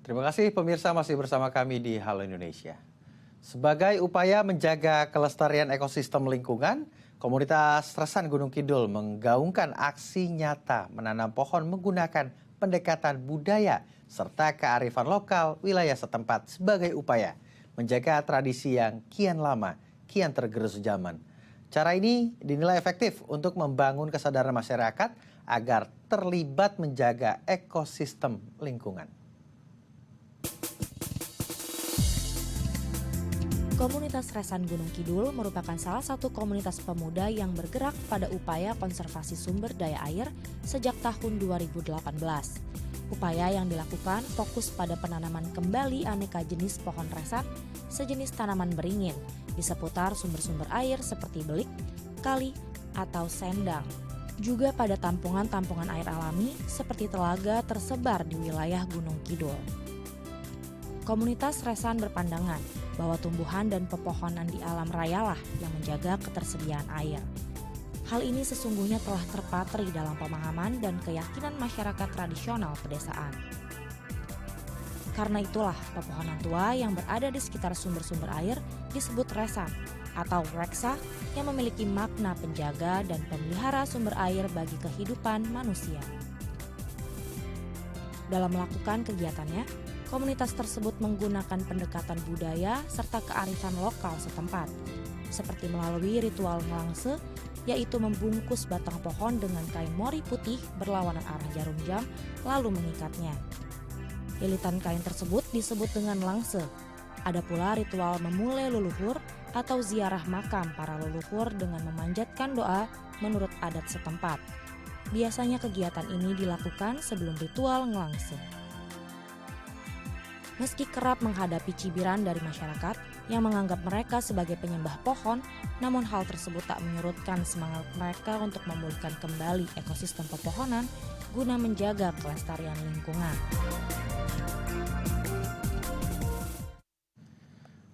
Terima kasih pemirsa masih bersama kami di Halo Indonesia. Sebagai upaya menjaga kelestarian ekosistem lingkungan, komunitas Resan Gunung Kidul menggaungkan aksi nyata menanam pohon menggunakan pendekatan budaya serta kearifan lokal wilayah setempat sebagai upaya menjaga tradisi yang kian lama, kian tergerus zaman. Cara ini dinilai efektif untuk membangun kesadaran masyarakat agar terlibat menjaga ekosistem lingkungan. Komunitas Resan Gunung Kidul merupakan salah satu komunitas pemuda yang bergerak pada upaya konservasi sumber daya air sejak tahun 2018. Upaya yang dilakukan fokus pada penanaman kembali aneka jenis pohon resan sejenis tanaman beringin di seputar sumber-sumber air seperti belik, kali, atau sendang. Juga pada tampungan-tampungan air alami seperti telaga tersebar di wilayah Gunung Kidul. Komunitas Resan berpandangan bahwa tumbuhan dan pepohonan di alam rayalah yang menjaga ketersediaan air. Hal ini sesungguhnya telah terpatri dalam pemahaman dan keyakinan masyarakat tradisional pedesaan. Karena itulah pepohonan tua yang berada di sekitar sumber-sumber air disebut resan atau reksa yang memiliki makna penjaga dan pemelihara sumber air bagi kehidupan manusia. Dalam melakukan kegiatannya, komunitas tersebut menggunakan pendekatan budaya serta kearifan lokal setempat, seperti melalui ritual ngelangse, yaitu membungkus batang pohon dengan kain mori putih berlawanan arah jarum jam, lalu mengikatnya. Lilitan kain tersebut disebut dengan langse. Ada pula ritual memulai leluhur atau ziarah makam para leluhur dengan memanjatkan doa menurut adat setempat. Biasanya kegiatan ini dilakukan sebelum ritual ngelangse. Meski kerap menghadapi cibiran dari masyarakat yang menganggap mereka sebagai penyembah pohon, namun hal tersebut tak menyurutkan semangat mereka untuk memulihkan kembali ekosistem pepohonan guna menjaga kelestarian lingkungan.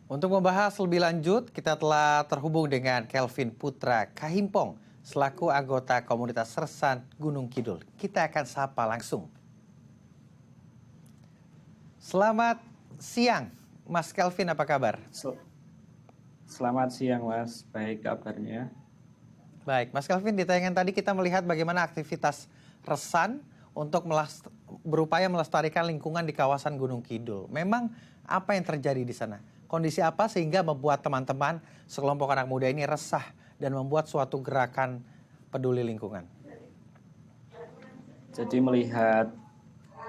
Untuk membahas lebih lanjut, kita telah terhubung dengan Kelvin Putra Kahimpong, selaku anggota komunitas Resan Gunung Kidul. Kita akan sapa langsung. Selamat siang, Mas Kelvin, apa kabar? Selamat siang, Mas. Baik kabarnya. Baik, Mas Kelvin, di tayangan tadi kita melihat bagaimana aktivitas Resan untuk berupaya melestarikan lingkungan di kawasan Gunung Kidul. Memang apa yang terjadi di sana? Kondisi apa sehingga membuat teman-teman sekelompok anak muda ini resah dan membuat suatu gerakan peduli lingkungan? Jadi melihat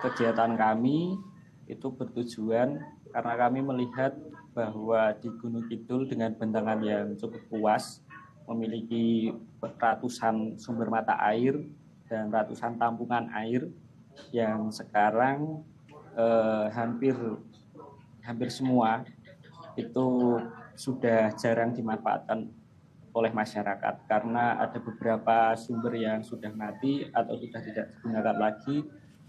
kegiatan kami itu bertujuan karena kami melihat bahwa di Gunung Kidul dengan bentangan yang cukup luas, memiliki ratusan sumber mata air dan ratusan tampungan air yang sekarang hampir semua itu sudah jarang dimanfaatkan oleh masyarakat karena ada beberapa sumber yang sudah mati atau sudah tidak digunakan lagi.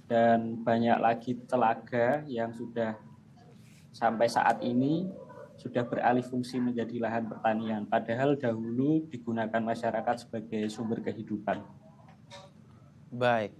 Dan banyak lagi telaga yang sudah sampai saat ini sudah beralih fungsi menjadi lahan pertanian. Padahal dahulu digunakan masyarakat sebagai sumber kehidupan. Baik.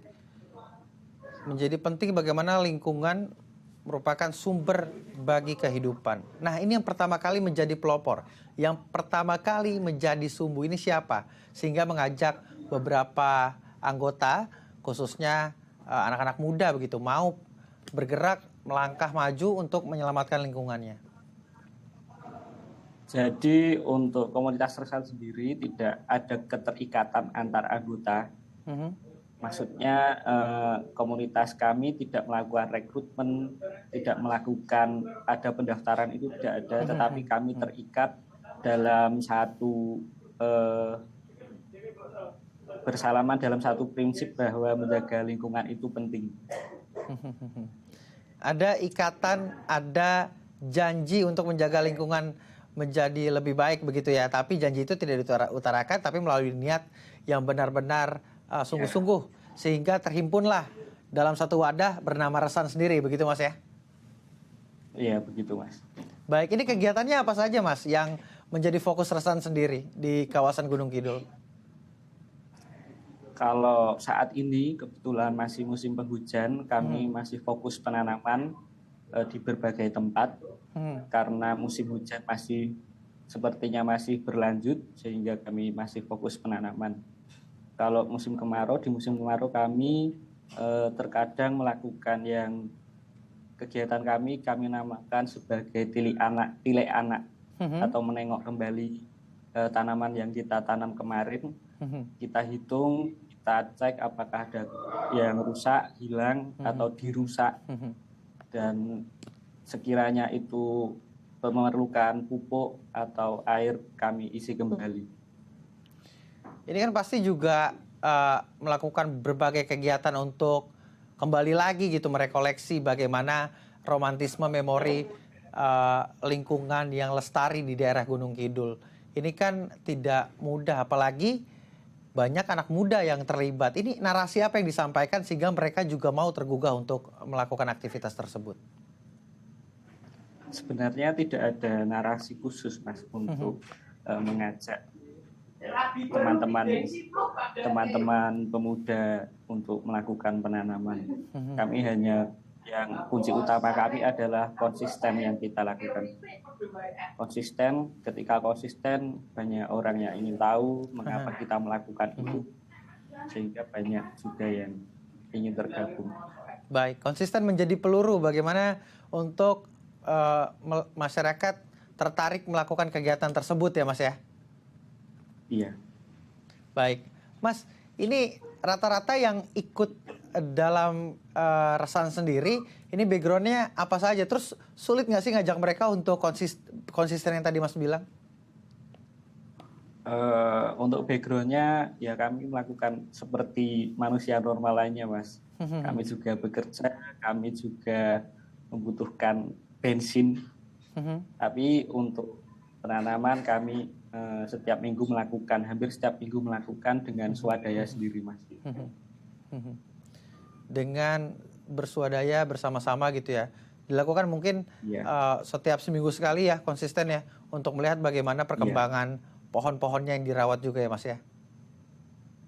Menjadi penting bagaimana lingkungan merupakan sumber bagi kehidupan. Nah, ini yang pertama kali menjadi pelopor. Yang pertama kali menjadi sumbu ini siapa? Sehingga mengajak beberapa anggota, khususnya anak-anak muda begitu, mau bergerak melangkah maju untuk menyelamatkan lingkungannya. Jadi untuk komunitas Resan sendiri tidak ada keterikatan antar anggota. Maksudnya komunitas kami tidak melakukan rekrutmen, tidak melakukan ada pendaftaran, itu tidak ada, tetapi kami terikat dalam satu bersalaman dalam satu prinsip bahwa menjaga lingkungan itu penting. Ada ikatan, ada janji untuk menjaga lingkungan menjadi lebih baik begitu ya. Tapi janji itu tidak diutarakan, tapi melalui niat yang benar-benar sungguh-sungguh. Sehingga terhimpunlah dalam satu wadah bernama Resan sendiri, begitu Mas ya? Iya, begitu Mas. Baik, ini kegiatannya apa saja Mas yang menjadi fokus Resan sendiri di kawasan Gunung Kidul? Kalau saat ini kebetulan masih musim penghujan, kami masih fokus penanaman di berbagai tempat karena musim hujan sepertinya masih berlanjut sehingga kami masih fokus penanaman. Kalau di musim kemarau kami terkadang melakukan kegiatan kami namakan sebagai tilik anak atau menengok kembali tanaman yang kita tanam kemarin. Kita hitung, kita cek apakah ada yang rusak, hilang atau dirusak, dan sekiranya itu memerlukan pupuk atau air kami isi kembali. Ini kan pasti juga melakukan berbagai kegiatan untuk kembali lagi gitu merekoleksi bagaimana romantisme memori lingkungan yang lestari di daerah Gunung Kidul. Ini kan tidak mudah, apalagi banyak anak muda yang terlibat. Ini narasi apa yang disampaikan sehingga mereka juga mau tergugah untuk melakukan aktivitas tersebut? Sebenarnya tidak ada narasi khusus, Mas, untuk mengajak teman-teman pemuda untuk melakukan penanaman. Kami hanya kunci utama kami adalah konsisten yang kita lakukan. Ketika konsisten banyak orang yang ingin tahu mengapa kita melakukan itu, sehingga banyak juga yang ingin tergabung. Baik, konsisten menjadi peluru bagaimana untuk masyarakat tertarik melakukan kegiatan tersebut ya Mas ya? Iya. Baik, Mas, ini rata-rata yang ikut dalam Resan sendiri, ini backgroundnya apa saja? Terus sulit nggak sih ngajak mereka untuk konsisten yang tadi Mas bilang? Untuk backgroundnya ya kami melakukan seperti manusia normal lainnya, Mas. Kami juga bekerja, kami juga membutuhkan bensin. Tapi untuk penanaman kami hampir setiap minggu melakukan dengan swadaya sendiri, Mas. Dengan bersuadaya bersama-sama gitu ya, dilakukan mungkin setiap seminggu sekali ya, konsisten ya, untuk melihat bagaimana perkembangan pohon-pohonnya yang dirawat juga ya Mas ya?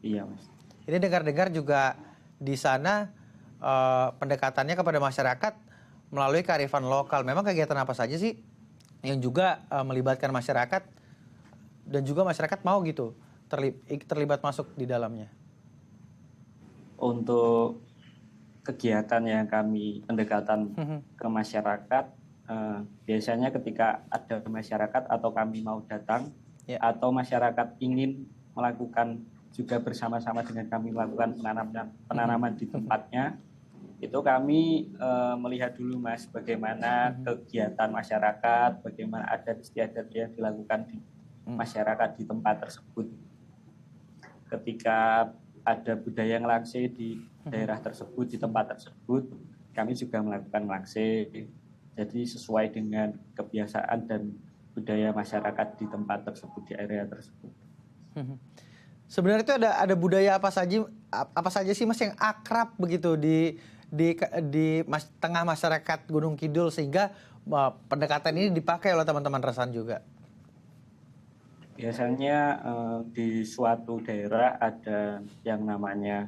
Iya Mas. Ini dengar-dengar juga di sana pendekatannya kepada masyarakat melalui kearifan lokal. Memang kegiatan apa saja sih yang juga melibatkan masyarakat dan juga masyarakat mau gitu terlibat masuk di dalamnya? Untuk kegiatan yang pendekatan ke masyarakat, biasanya ketika ada masyarakat atau kami mau datang, atau masyarakat ingin melakukan juga bersama-sama dengan kami melakukan penanaman di tempatnya, itu kami melihat dulu Mas bagaimana kegiatan masyarakat, bagaimana adat istiadat yang dilakukan di masyarakat di tempat tersebut. Ketika ada budaya ngelakse di daerah tersebut, di tempat tersebut, kami juga melakukan ngelakse. Jadi sesuai dengan kebiasaan dan budaya masyarakat di tempat tersebut, di area tersebut. Sebenarnya itu ada budaya apa saja sih Mas yang akrab begitu di tengah masyarakat Gunung Kidul sehingga pendekatan ini dipakai oleh teman-teman Resan juga? Biasanya di suatu daerah ada yang namanya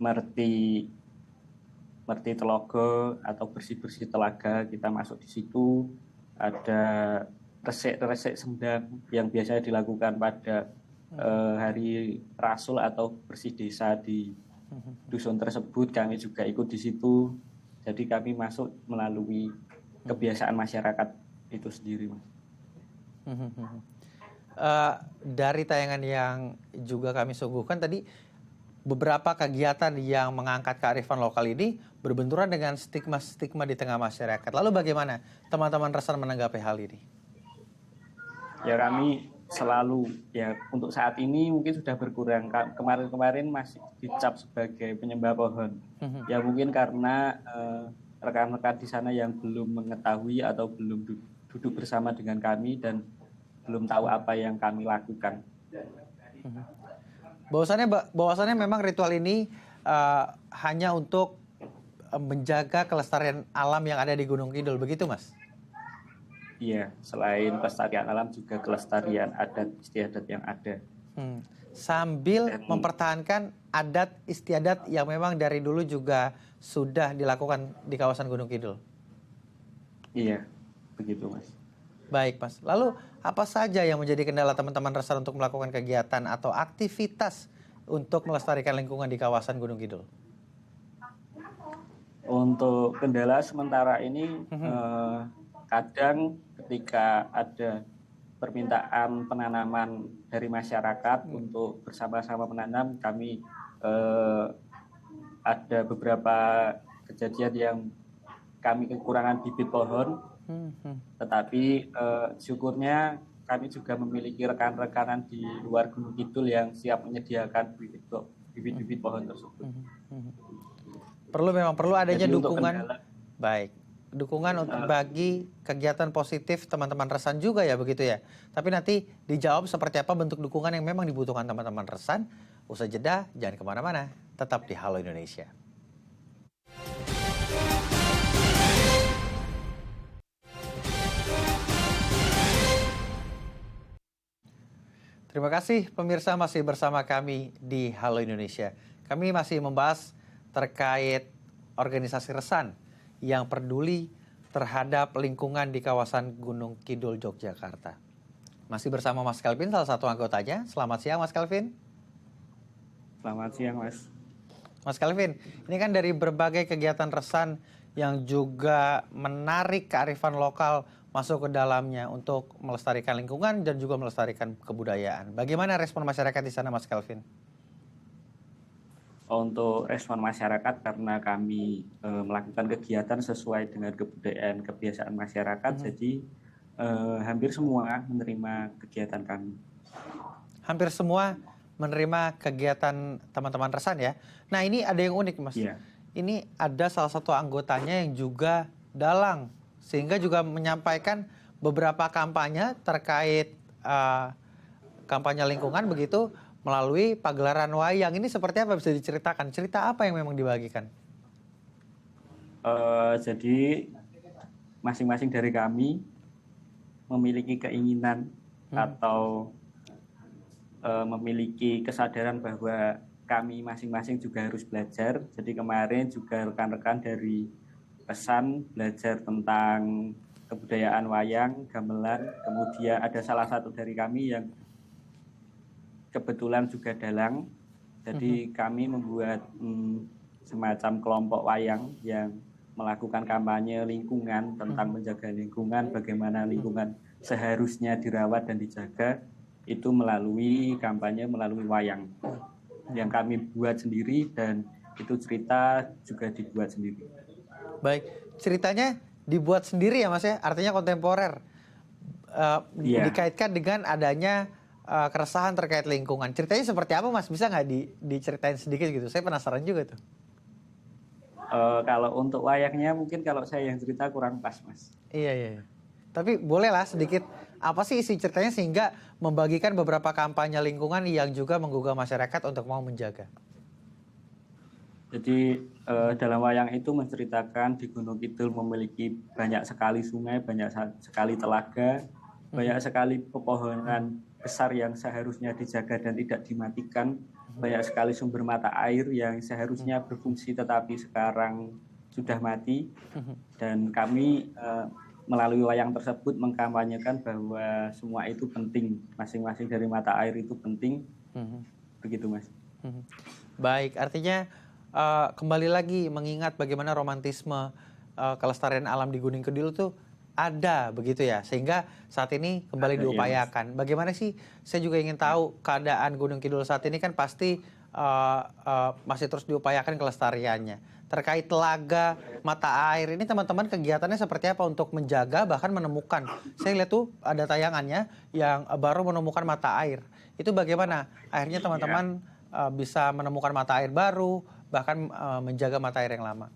merti telogo atau bersih-bersih telaga, kita masuk di situ. Ada resik sendang yang biasanya dilakukan pada hari Rasul atau bersih desa di dusun tersebut, kami juga ikut di situ. Jadi kami masuk melalui kebiasaan masyarakat itu sendiri, Mas. Dari tayangan yang juga kami suguhkan tadi, beberapa kegiatan yang mengangkat kearifan lokal ini berbenturan dengan stigma-stigma di tengah masyarakat. Lalu bagaimana teman-teman Resan menanggapi hal ini? Ya kami selalu, ya untuk saat ini mungkin sudah berkurang. Kemarin-kemarin masih dicap sebagai penyembah pohon. Ya mungkin karena rekan-rekan di sana yang belum mengetahui atau belum duduk bersama dengan kami dan belum tahu apa yang kami lakukan. Bahwasannya memang ritual ini hanya untuk menjaga kelestarian alam yang ada di Gunung Kidul, begitu Mas? Iya, selain kelestarian alam juga kelestarian adat istiadat yang ada. Sambil mempertahankan adat istiadat yang memang dari dulu juga sudah dilakukan di kawasan Gunung Kidul. Iya, begitu Mas. Baik Mas, lalu apa saja yang menjadi kendala teman-teman Resan untuk melakukan kegiatan atau aktivitas untuk melestarikan lingkungan di kawasan Gunung Kidul? Untuk kendala sementara ini kadang ketika ada permintaan penanaman dari masyarakat untuk bersama-sama menanam, kami ada beberapa kejadian yang kami kekurangan bibit pohon, tetapi syukurnya kami juga memiliki rekan-rekanan di luar Gunung Kidul yang siap menyediakan bibit-bibit pohon tersebut. Memang perlu adanya Jadi dukungan. Baik. Dukungan untuk bagi kegiatan positif teman-teman Resan juga ya begitu ya. Tapi nanti dijawab seperti apa bentuk dukungan yang memang dibutuhkan teman-teman Resan. Usai jeda, jangan kemana-mana. Tetap di Halo Indonesia. Terima kasih pemirsa masih bersama kami di Halo Indonesia. Kami masih membahas terkait organisasi Resan yang peduli terhadap lingkungan di kawasan Gunung Kidul, Yogyakarta. Masih bersama Mas Kelvin, salah satu anggotanya. Selamat siang Mas Kelvin. Selamat siang Mas. Mas Kelvin, ini kan dari berbagai kegiatan Resan yang juga menarik kearifan lokal masuk ke dalamnya untuk melestarikan lingkungan dan juga melestarikan kebudayaan. Bagaimana respon masyarakat di sana Mas Kelvin? Untuk respon masyarakat, karena kami melakukan kegiatan sesuai dengan kebudayaan kebiasaan masyarakat, jadi hampir semua menerima kegiatan kami. Hampir semua menerima kegiatan teman-teman Resan ya. Nah ini ada yang unik Mas. Iya. Ini ada salah satu anggotanya yang juga dalang, sehingga juga menyampaikan beberapa kampanye terkait kampanye lingkungan begitu, melalui pagelaran wayang. Ini seperti apa, bisa diceritakan? Cerita apa yang memang dibagikan? Jadi masing-masing dari kami memiliki keinginan atau memiliki kesadaran bahwa kami masing-masing juga harus belajar. Jadi kemarin juga rekan-rekan dari Resan belajar tentang kebudayaan wayang, gamelan. Kemudian ada salah satu dari kami yang kebetulan juga dalang, jadi kami membuat semacam kelompok wayang yang melakukan kampanye lingkungan tentang menjaga lingkungan, bagaimana lingkungan seharusnya dirawat dan dijaga, itu melalui kampanye melalui wayang yang kami buat sendiri, dan itu cerita juga dibuat sendiri. Baik, ceritanya dibuat sendiri ya Mas ya, artinya kontemporer. Dikaitkan dengan adanya keresahan terkait lingkungan. Ceritanya seperti apa Mas? Bisa nggak diceritain sedikit gitu? Saya penasaran juga tuh. Kalau untuk wayangnya mungkin kalau saya yang cerita kurang pas Mas. Iya. Tapi bolehlah sedikit, apa sih isi ceritanya sehingga membagikan beberapa kampanye lingkungan yang juga menggugah masyarakat untuk mau menjaga. Jadi dalam wayang itu menceritakan di Gunung Kidul memiliki banyak sekali sungai, banyak sekali telaga, banyak sekali pepohonan besar yang seharusnya dijaga dan tidak dimatikan, banyak sekali sumber mata air yang seharusnya berfungsi tetapi sekarang sudah mati, dan kami melalui wayang tersebut mengkampanyekan bahwa semua itu penting, masing-masing dari mata air itu penting, begitu Mas. Baik, artinya kembali lagi mengingat bagaimana romantisme kelestarian alam di Gunung Kidul itu ada begitu ya, sehingga saat ini kembali diupayakan. Bagaimana sih, saya juga ingin tahu keadaan Gunung Kidul saat ini kan pasti masih terus diupayakan kelestariannya. Terkait telaga, mata air, ini teman-teman kegiatannya seperti apa untuk menjaga bahkan menemukan. Saya lihat tuh ada tayangannya yang baru menemukan mata air. Itu bagaimana akhirnya teman-teman bisa menemukan mata air baru, bahkan menjaga mata air yang lama.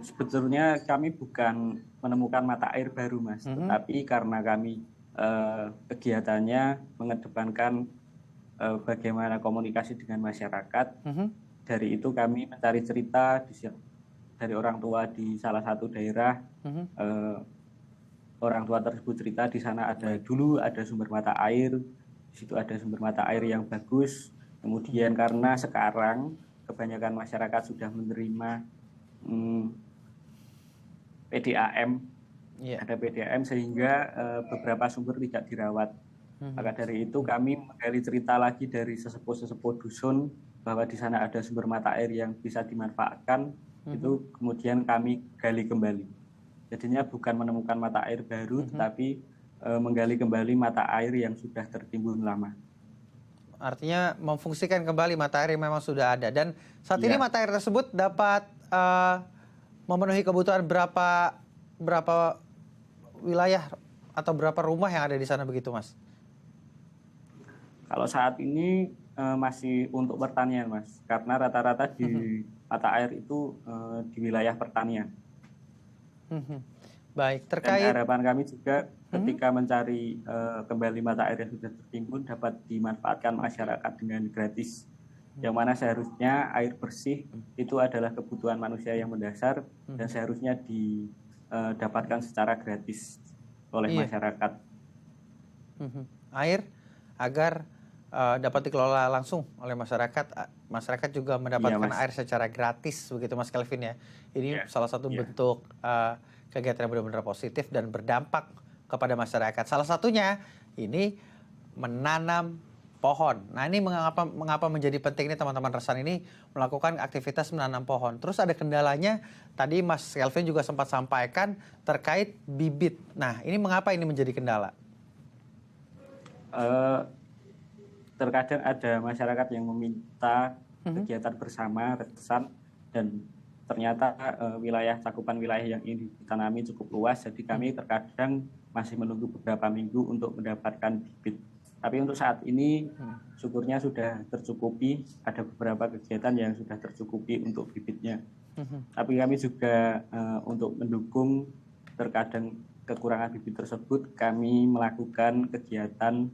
Sebetulnya kami bukan menemukan mata air baru Mas, tetapi karena kami kegiatannya mengedepankan bagaimana komunikasi dengan masyarakat, dari itu kami mencari cerita dari orang tua di salah satu daerah, orang tua tersebut cerita di sana dulu ada sumber mata air, di situ ada sumber mata air yang bagus. Kemudian karena sekarang kebanyakan masyarakat sudah menerima PDAM, ada PDAM sehingga beberapa sumber tidak dirawat. Maka dari itu kami menggali cerita lagi dari sesepuh-sesepuh dusun bahwa di sana ada sumber mata air yang bisa dimanfaatkan. Itu kemudian kami gali kembali. Jadinya bukan menemukan mata air baru, tetapi menggali kembali mata air yang sudah tertimbun lama. Artinya memfungsikan kembali mata air yang memang sudah ada. Dan saat ini mata air tersebut dapat memenuhi kebutuhan berapa wilayah atau berapa rumah yang ada di sana begitu, Mas? Kalau saat ini masih untuk pertanian, Mas, karena rata-rata di mata air itu di wilayah pertanian. Baik, terkait. Dan harapan kami juga ketika mencari kembali mata air yang sudah tertimbun dapat dimanfaatkan masyarakat dengan gratis. Yang mana seharusnya air bersih itu adalah kebutuhan manusia yang mendasar dan seharusnya didapatkan secara gratis oleh masyarakat. Air agar dapat dikelola langsung oleh masyarakat. Masyarakat juga mendapatkan air secara gratis, begitu Mas Kelvin ya. Ini salah satu bentuk kegiatan yang benar-benar positif dan berdampak kepada masyarakat. Salah satunya ini menanam pohon. Nah, ini mengapa menjadi penting nih teman-teman Resan ini melakukan aktivitas menanam pohon. Terus ada kendalanya, tadi Mas Kelvin juga sempat sampaikan terkait bibit. Nah, ini mengapa ini menjadi kendala? Terkadang ada masyarakat yang meminta kegiatan bersama Resan dan ternyata cakupan wilayah yang ini ditanami cukup luas, jadi kami terkadang masih menunggu beberapa minggu untuk mendapatkan bibit. Tapi untuk saat ini syukurnya sudah tercukupi, ada beberapa kegiatan yang sudah tercukupi untuk bibitnya. Tapi kami juga untuk mendukung terkadang kekurangan bibit tersebut, kami melakukan kegiatan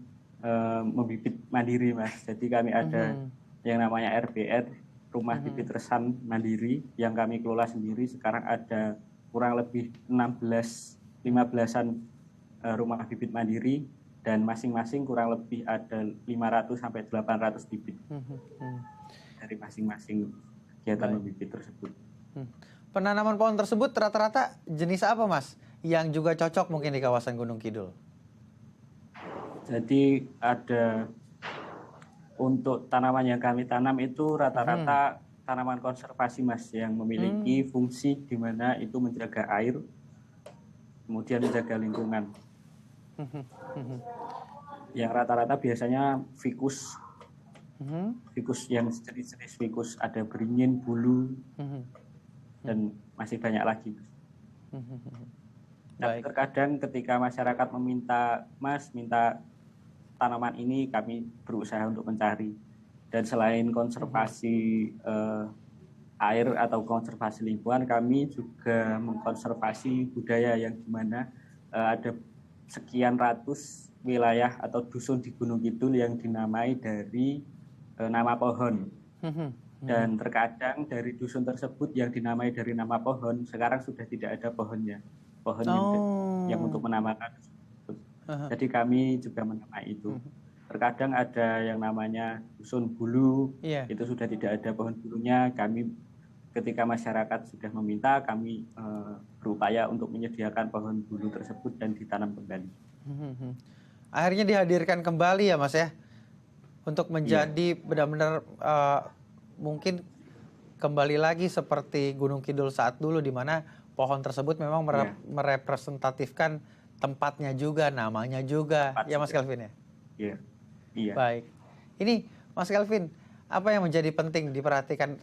membibit mandiri, Mas. Jadi kami ada yang namanya RBR, Rumah Bibit Resan Mandiri, yang kami kelola sendiri. Sekarang ada kurang lebih 15-an rumah bibit mandiri, dan masing-masing kurang lebih ada 500 sampai 800 bibit dari masing-masing kegiatan membibit tersebut. Penanaman pohon tersebut rata-rata jenis apa, Mas? Yang juga cocok mungkin di kawasan Gunung Kidul? Jadi ada untuk tanaman yang kami tanam itu rata-rata tanaman konservasi, Mas, yang memiliki fungsi di mana itu menjaga air, kemudian menjaga lingkungan. Yang rata-rata biasanya ficus, yang jenis-jenis ficus, ada beringin, bulu, dan masih banyak lagi. Dan terkadang ketika masyarakat meminta, Mas, minta tanaman ini, kami berusaha untuk mencari. Dan selain konservasi air atau konservasi lingkungan, kami juga mengkonservasi budaya yang dimana ada sekian ratus wilayah atau dusun di Gunung Kidul yang dinamai dari nama pohon. Dan terkadang dari dusun tersebut yang dinamai dari nama pohon, sekarang sudah tidak ada pohonnya. Pohon yang untuk menamakan tersebut. Jadi kami juga menamai itu. Terkadang ada yang namanya dusun bulu, itu sudah tidak ada pohon bulunya. Kami ketika masyarakat sudah meminta, kami berupaya untuk menyediakan pohon bulu tersebut dan ditanam kembali. Akhirnya dihadirkan kembali ya, Mas ya, untuk menjadi benar-benar mungkin kembali lagi seperti Gunung Kidul saat dulu, di mana pohon tersebut memang merepresentatifkan tempatnya juga, namanya juga, ya Mas Kelvin ya? Iya. Baik. Ini Mas Kelvin, apa yang menjadi penting diperhatikan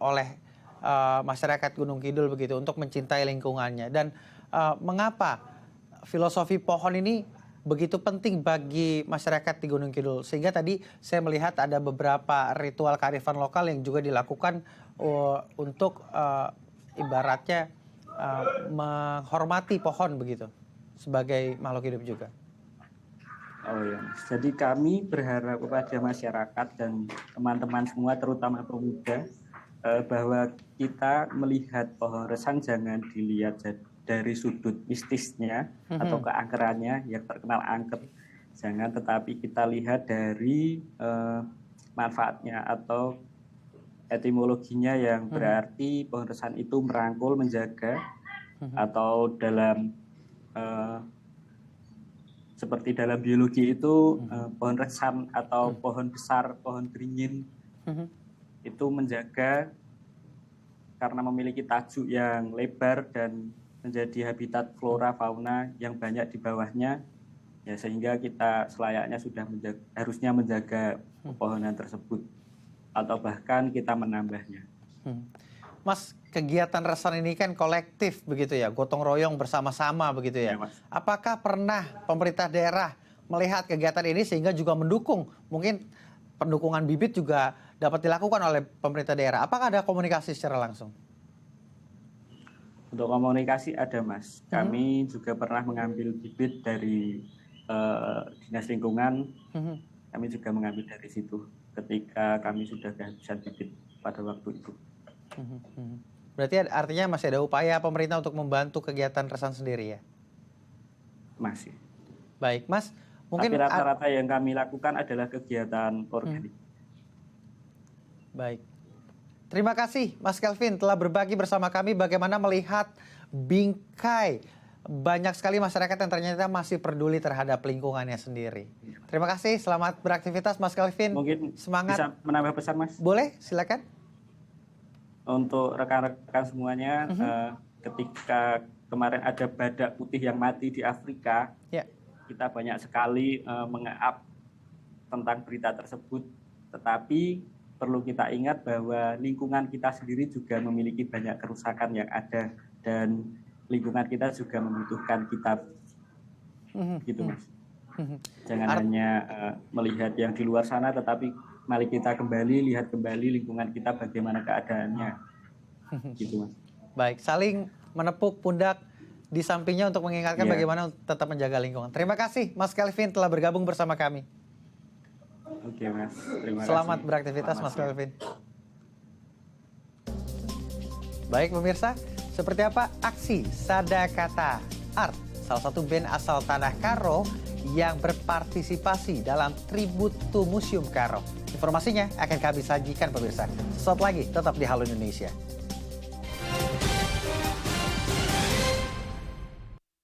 oleh masyarakat Gunung Kidul begitu untuk mencintai lingkungannya, dan mengapa filosofi pohon ini begitu penting bagi masyarakat di Gunung Kidul, sehingga tadi saya melihat ada beberapa ritual kearifan lokal yang juga dilakukan untuk ibaratnya menghormati pohon begitu sebagai makhluk hidup juga. Oh ya, jadi kami berharap kepada masyarakat dan teman-teman semua, terutama pemuda, bahwa kita melihat pohon resan jangan dilihat dari sudut mistisnya atau keangkerannya yang terkenal angker. Jangan, tetapi kita lihat dari manfaatnya atau etimologinya yang berarti pohon resan itu merangkul, menjaga, atau dalam seperti dalam biologi itu pohon resan atau pohon besar, pohon beringin itu menjaga karena memiliki tajuk yang lebar dan menjadi habitat flora fauna yang banyak di bawahnya, ya sehingga kita selayaknya sudah harusnya menjaga pepohonan tersebut atau bahkan kita menambahnya. Mas, kegiatan resan ini kan kolektif begitu ya, gotong royong bersama-sama begitu ya. Ya, Mas. Apakah pernah pemerintah daerah melihat kegiatan ini sehingga juga mendukung, mungkin pendukungan bibit juga dapat dilakukan oleh pemerintah daerah? Apakah ada komunikasi secara langsung? Untuk komunikasi ada, Mas. Kami juga pernah mengambil bibit dari Dinas Lingkungan. Kami juga mengambil dari situ ketika kami sudah kehabisan bibit pada waktu itu. Berarti artinya masih ada upaya pemerintah untuk membantu kegiatan resan sendiri ya? Masih. Baik, Mas. Tapi rata-rata yang kami lakukan adalah kegiatan organik. Baik. Terima kasih Mas Kelvin telah berbagi bersama kami bagaimana melihat bingkai banyak sekali masyarakat yang ternyata masih peduli terhadap lingkungannya sendiri. Terima kasih, selamat beraktivitas Mas Kelvin. Mungkin semangat. Bisa menambah pesan, Mas? Boleh, silakan. Untuk rekan-rekan semuanya, ketika kemarin ada badak putih yang mati di Afrika, kita banyak sekali menge-up tentang berita tersebut. Tetapi perlu kita ingat bahwa lingkungan kita sendiri juga memiliki banyak kerusakan yang ada dan lingkungan kita juga membutuhkan kita, gitu Mas. Jangan hanya melihat yang di luar sana, tetapi mari kita lihat kembali lingkungan kita bagaimana keadaannya, gitu Mas. Baik, saling menepuk pundak di sampingnya untuk mengingatkan bagaimana tetap menjaga lingkungan. Terima kasih Mas Kelvin telah bergabung bersama kami. Oke Mas, terima kasih. Selamat beraktivitas Mas Kelvin. Baik pemirsa, seperti apa aksi Sadakata Art, salah satu band asal Tanah Karo yang berpartisipasi dalam Tribute to Museum Karo. Informasinya akan kami sajikan pemirsa. Sesaat lagi tetap di Halo Indonesia.